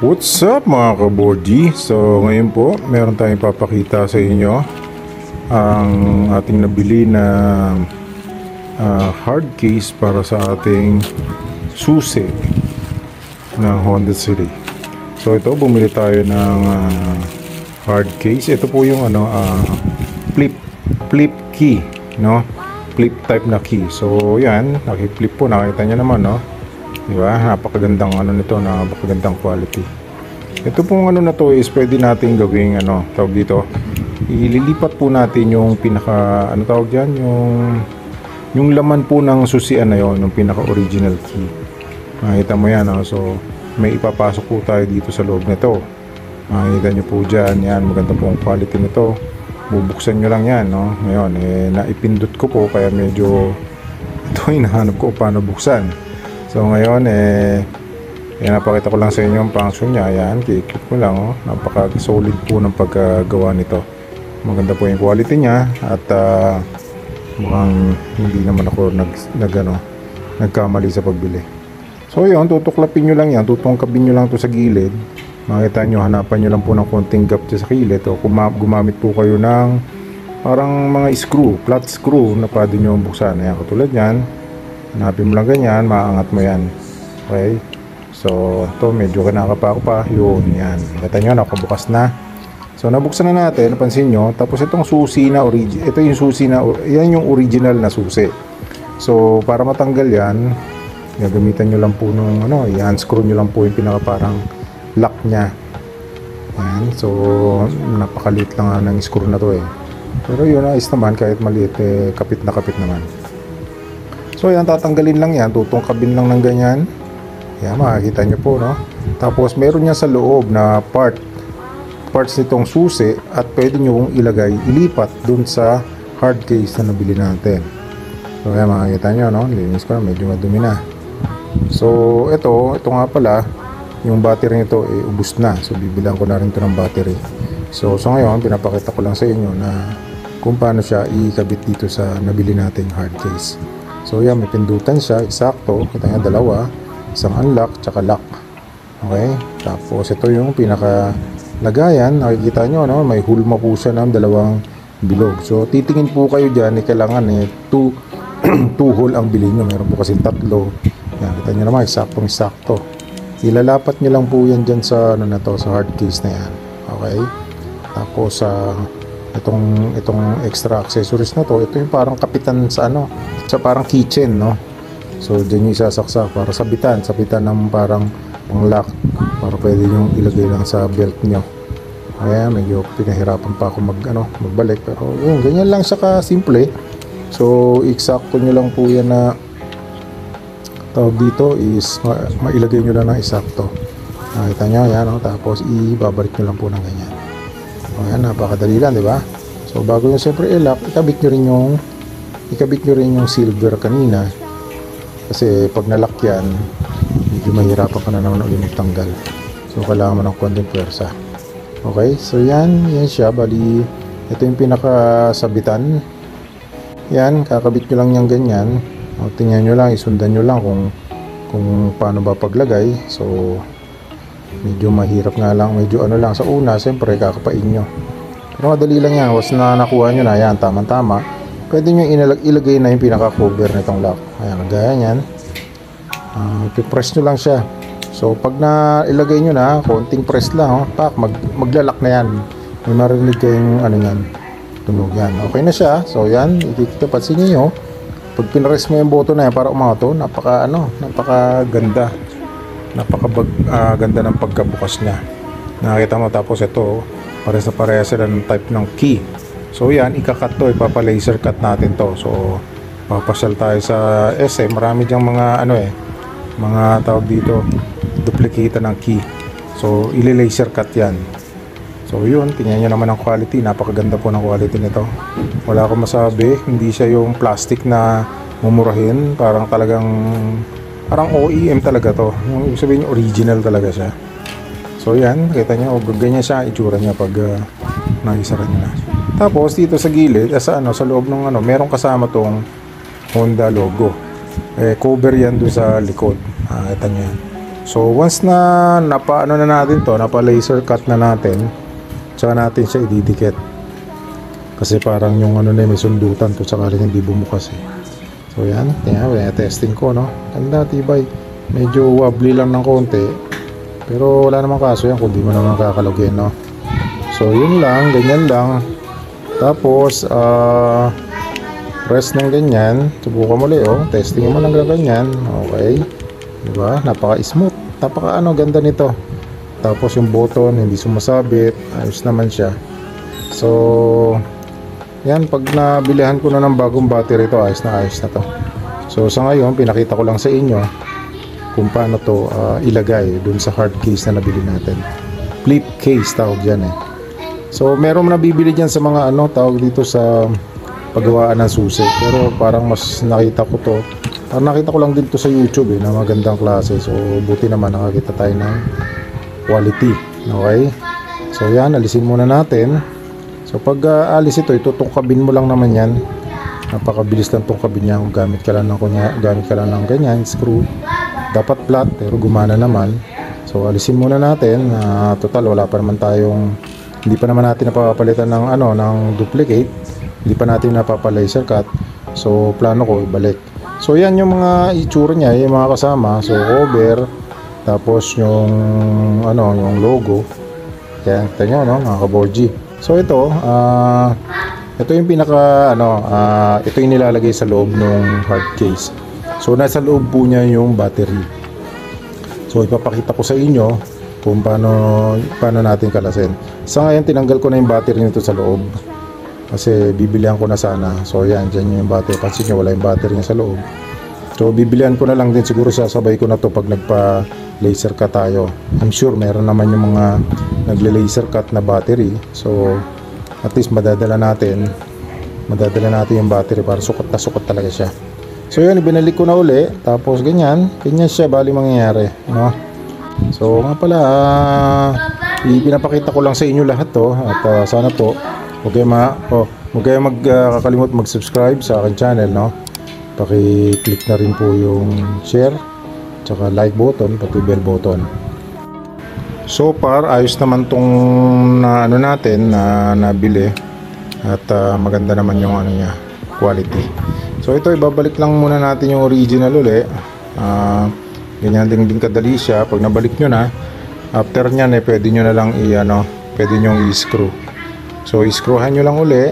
What's up mga kabordi? So ngayon po meron tayong papakita sa inyo ang ating nabili na hard case para sa ating susi ng Honda City. So ito, bumili tayo ng hard case. Ito po yung flip key, no? Flip type na key. So yan, naki-flip po, nakita nyo naman, no? Diba? Napakagandang nito, napakagandang quality. Ito pong na to is pwede natin gawing tawag dito. Ililipat po natin yung pinaka tawag diyan, yung laman po ng susian na yon, yung pinaka original key. Makita mo yan, so may ipapasok po tayo dito sa loob nito. Makita nyo po diyan, yan, maganda po ang quality nito. Bubuksan nyo lang yan, no? Ngayon, naipindot ko po kaya medyo ito hinahanap ko paano buksan. So ngayon napakita ko lang sa inyo ang function niya. Ayan, i-click mo lang, napaka-solid po ng paggawa nito. Maganda po yung quality niya at mukhang hindi naman ako nagkamali sa pagbili. So yun, tutuklapin nyo lang yan, tutungkabin nyo lang to sa gilid. Makita nyo, hanapan nyo lang po ng konting gap sa gilid o gumamit po kayo ng parang mga screw, flat screw na pwede nyo buksan. Ayan, katulad yan. Hanapin mo lang ganyan, maangat mo yan. Okay? So, ito medyo kinakapa ko pa. Yun, yan. Kita nyo, nakabukas na. So, nabuksan na natin, napansin nyo. Tapos itong susi na ito yung susi na, yan yung original na susi. So, para matanggal yan, gagamitan nyo lang po nung i-unscrew nyo lang po yung pinaka parang lock nya. Yan. So, napakaliit lang ng screw na to Pero yun, ayos naman, kahit maliit, kapit na kapit naman. So yan, tatanggalin lang yan, tutungkabin lang ng ganyan. Yan, makikita nyo po, no? Tapos meron yan sa loob na parts nitong susi at pwede nyo ilipat dun sa hard case na nabili natin. So yan, makikita nyo, no? Linis ko na, medyo madumi na. So ito nga pala, yung battery nito ubos na. So bibilang ko na rin ito ng battery. So ngayon, pinapakita ko lang sa inyo na kung paano siya ikabit dito sa nabili nating hard case. So yan, may pindutan siya, eksakto. Kita nyo, dalawa. Isang unlock, tsaka lock. Okay? Tapos ito yung pinaka lagayan. Nakikita nyo, may hulma po siya ng dalawang bilog. So titingin po kayo dyan, kailangan 2 hole ang bilhin nyo. Meron po kasi 3. Yan, kita nyo naman, eksaktong-eksakto. Ilalapat nyo lang po yan dyan sa sa hard case na yan. Okay? Tapos itong extra accessories na to, ito yung parang kapitan sa sa parang kitchen, no? So diyan yung isasaksak para sabitan ng parang lock para pwede yung ilagay lang sa belt nyo. Kaya medyo pinahirapan pa ako magbalik, pero yun, ganyan lang siya ka-simple. So eksakto nyo lang po yan na tawag dito is mailagay nyo lang ng eksakto. Nakita nyo yan, tapos ibabalik nyo lang po ng ganyan. Ayan, napakadali lang, di ba? So bago nyo siyempre i-lock, ikabit nyo rin yung silver kanina, kasi pag na-lock yan, medyo mahirapan ka na naman ulit tanggal. So kailangan mo ng konting pwersa. Okay, so yan siya. Bali, ito yung pinakasabitan. Yan, kakabit nyo lang yung ganyan. Tingnan nyo lang, isundan nyo lang kung paano ba paglagay. So medyo mahirap nga lang, medyo lang sa una, siyempre kakapain nyo. Pero madali lang yan, once na nakuha nyo na yan, tama-tama, pwede nyo ilagay na yung pinaka-cover nitong lock. Ayan, gaya yan. Ipipress nyo lang siya. So pag ilagay nyo na, konting press lang, maglalak na yan. May marinig kayong yan, tunog yan. Okay na siya. So yan, pansin nyo, pag pinress mo yung button na yan para umato, napakaganda. Napakaganda ng pagkabukas niya. Nakita mo, tapos ito pares na pares sila ng type ng key. So yan, ikakat to, ipapa-laser cut natin to. So papasyal tayo sa SM, marami diyang mga mga tawag dito, duplicate ng key. So ili-laser cut yan. So yun, tingnan nyo naman ang quality, napakaganda po ng quality nito. Wala akong masabi, hindi siya yung plastic na mumurahin, parang OEM talaga to. Yung sabihin nyo, original talaga siya. So yan, kita nyo, ganyan siya itsura niya pag naisara nyo na. Tapos dito sa gilid, sa loob ng meron kasama tong Honda logo. Cover yan doon sa likod. Kita nyo yan. So once na napaano na natin to, napa laser cut na natin, tsaka natin siya ididikit. Kasi parang yung ano na may sundutan to, tsaka rin hindi bumukas eh. So yan, testing ko, no. Ganda, tibay. Medyo wobbly lang ng konti. Pero wala namang kaso yan kung di mo naman kakalugin, no. So yun lang, ganyan lang. Tapos press ng ganyan, subukan mo ulit, oh. Testing mo lang ganyan. Okay. Diba? Napaka-smooth. Ganda nito. Tapos yung button hindi sumasabit, ayos naman siya. So yan, pag nabilihan ko na ng bagong battery to, ayos na to. So sa ngayon, pinakita ko lang sa inyo kung paano to ilagay dun sa hard case na nabili natin. Flip case tawag dyan eh. So meron nabibili dyan sa mga tawag dito sa paggawaan ng susi. Pero parang mas nakita ko to, parang nakita ko lang din to sa YouTube eh, na magandang klase. So buti naman nakakita tayo ng quality. Okay? So yan, alisin muna natin. So pag alis ito, itutungkabin mo lang naman yan. Napakabilis lang tungkabin niya kung gamit ka lang ng ganyan, screw. Dapat flat pero gumana naman. So alisin muna natin. Total wala pa naman tayong, hindi pa naman natin napapalitan ng ng duplicate. Hindi pa natin napapa-laser cut. So plano ko ibalik. So yan yung mga itsura niya, yung mga kasama. So cover, tapos yung yung logo. Kaya kita nyo, mga kaborji. So ito yung pinaka ito yung nilalagay sa loob ng hard case. So nasa loob po niya yung battery. So ipapakita ko sa inyo kung paano natin kalasin. Sa ngayon tinanggal ko na yung battery nito sa loob. Kasi bibilihan ko na sana. So yan, dyan yung battery. Pansin nyo, wala yung battery niya sa loob. So bibilihan ko na lang din, siguro sasabay ko na to pag nagpa laser cut tayo. I'm sure meron naman yung mga nagle-laser cut na battery. So at least madadala natin yung battery para sukat na sukat talaga siya. So yun, ibinalik ko na uli. Tapos ganyan siya bali mangyayari, no? So nga pala, ipinapakita ko lang sa inyo lahat to. At sana po huwag kayo magkakalimut mag-subscribe sa aking channel, no? Paki-click na rin po yung share, tsaka like button, pati bell button. So far, ayos naman tong natin na nabili. At maganda naman yung niya, quality. So ito, ibabalik lang muna natin yung original uli. Ganyan din kadali siya. Pag nabalik nyo na, after nyan pwede nyo na lang pwede nyo i-screw. So i-screwhan nyo lang uli.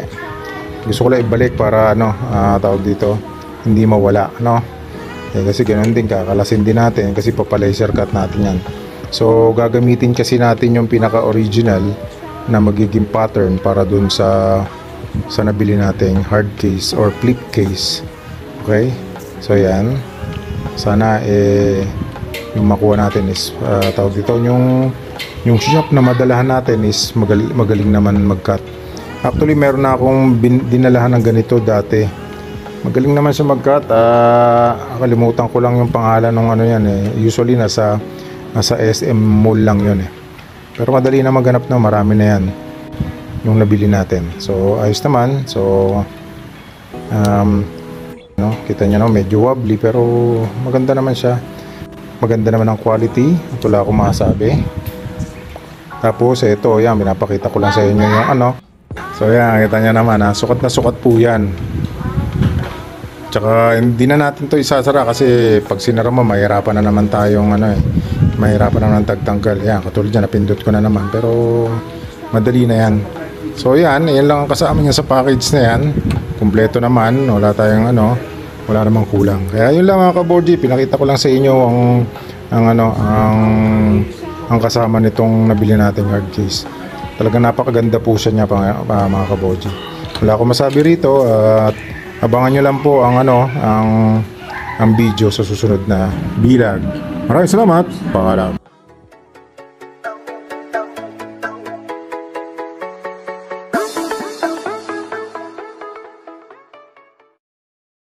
Gusto ko lang ibalik para tawag dito, hindi mawala, kasi ganoon din, kakalasin din natin kasi papalaser cut natin yan. So gagamitin kasi natin yung pinaka original na magiging pattern para dun sa nabili nating hard case or flip case. Okay, so yan, sana yung makuha natin is tawag dito, yung shop na madalahan natin is magaling naman mag-cut. Actually meron na akong dinalahan ng ganito dati, magaling naman siya mag-cut. Kalimutan ko lang yung pangalan ng yan usually nasa SM Mall lang yun pero madali na maghanap, marami na yan yung nabili natin. So ayos naman. So kita nyo medyo wobbly pero maganda naman siya, maganda naman ang quality, ito lang ako masabi. Tapos ito, yan, pinapakita ko lang sa inyo yung so yan, kita nyo naman sukat na sukat po yan. Tsaka hindi na natin to isasara kasi pag sinara mo mahirapan na naman tayong mahirapan na naman tagtanggal. Yan, katulad dyan, napindot ko na naman pero madali na yan. So yan lang ang kasama niya sa package na yan. Kumpleto naman, wala tayong wala namang kulang. Kaya yun lang mga kaborji, pinakita ko lang sa inyo ang kasama nitong nabili nating hard case. Talagang napakaganda po siya niya mga kaborji. Wala akong masabi rito at abangan nyo lang po ang video sa susunod na vlog. Maraming salamat. Paalam.